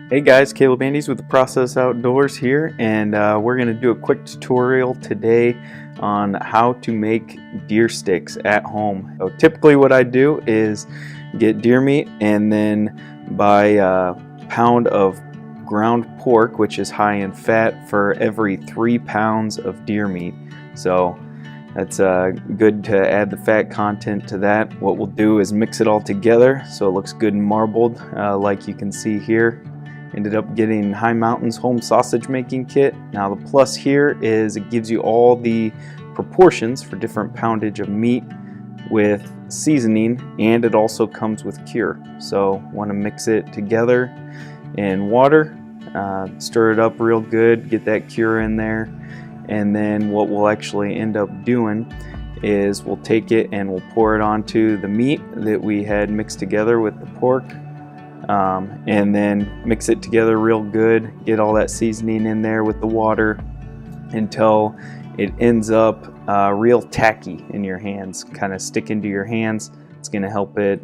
Hey guys, Caleb Andes with the Process Outdoors here, and we're going to do a quick tutorial today on how to make deer sticks at home. So typically what I do is get deer meat and then buy a pound of ground pork, which is high in fat, for every 3 pounds of deer meat. So that's good to add the fat content to that. What we'll do is mix it all together so it looks good and marbled, like you can see here. Ended up getting High Mountains home sausage making kit. Now the plus here is it gives you all the proportions for different poundage of meat with seasoning, and it also comes with cure. So want to mix it together in water, stir it up real good, get that cure in there, and then what we'll actually end up doing is we'll take it and we'll pour it onto the meat that we had mixed together with the pork. And then mix it together real good, get all that seasoning in there with the water until it ends up real tacky in your hands, kind of stick into your hands. It's going to help it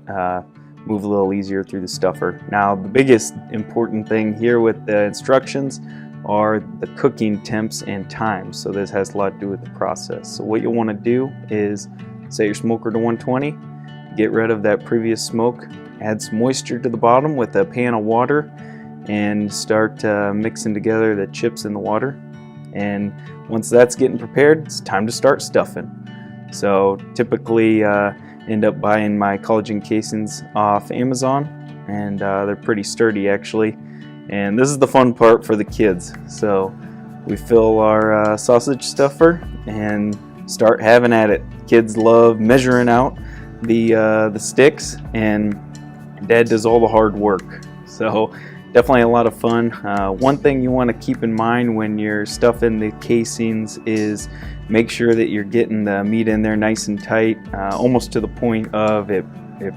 move a little easier through the stuffer. Now the biggest important thing here with the instructions are the cooking temps and times, so this has a lot to do with the process. So what you'll want to do is set your smoker to 120, get rid of that previous smoke, add some moisture to the bottom with a pan of water, and start mixing together the chips in the water. And once that's getting prepared, it's time to start stuffing. So typically end up buying my collagen casings off Amazon, and they're pretty sturdy actually. And this is the fun part for the kids. So we fill our sausage stuffer and start having at it. Kids love measuring out the sticks, and Dad does all the hard work. So definitely a lot of fun. One thing you want to keep in mind when you're stuffing the casings is make sure that you're getting the meat in there nice and tight, almost to the point of it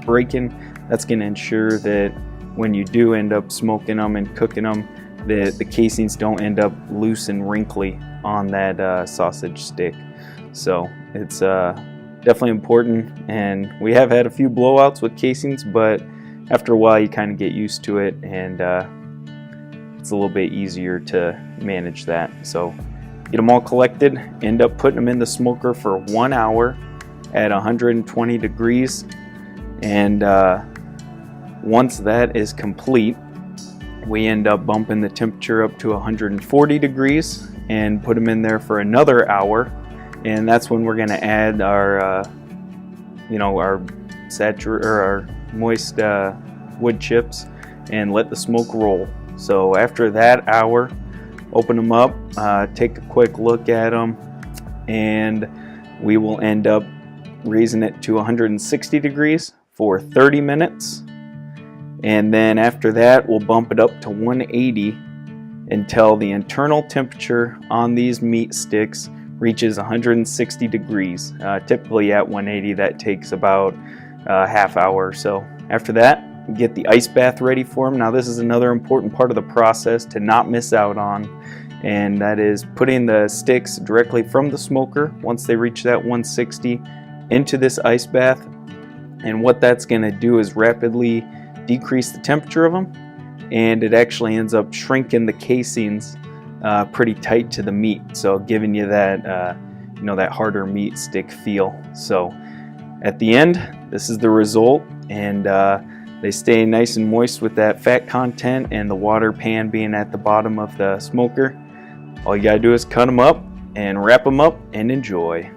breaking. That's going to ensure that when you do end up smoking them and cooking them, that the casings don't end up loose and wrinkly on that sausage stick. So it's definitely important, and we have had a few blowouts with casings, but after a while you kind of get used to it, and it's a little bit easier to manage that. So get them all collected, end up putting them in the smoker for 1 hour at 120 degrees, and once that is complete, we end up bumping the temperature up to 140 degrees and put them in there for another hour. And that's when we're going to add our our moist wood chips and let the smoke roll. So after that hour, open them up, take a quick look at them, and we will end up raising it to 160 degrees for 30 minutes. And then after that, we'll bump it up to 180 until the internal temperature on these meat sticks reaches 160 degrees. Typically at 180, that takes about a half hour or so. After that, get the ice bath ready for them. Now this is another important part of the process to not miss out on, and that is putting the sticks directly from the smoker once they reach that 160 into this ice bath. And what that's going to do is rapidly decrease the temperature of them, and it actually ends up shrinking the casings pretty tight to the meat, so giving you that that harder meat stick feel. So at the end, this is the result, and they stay nice and moist with that fat content and the water pan being at the bottom of the smoker. All you gotta do is cut them up and wrap them up and enjoy.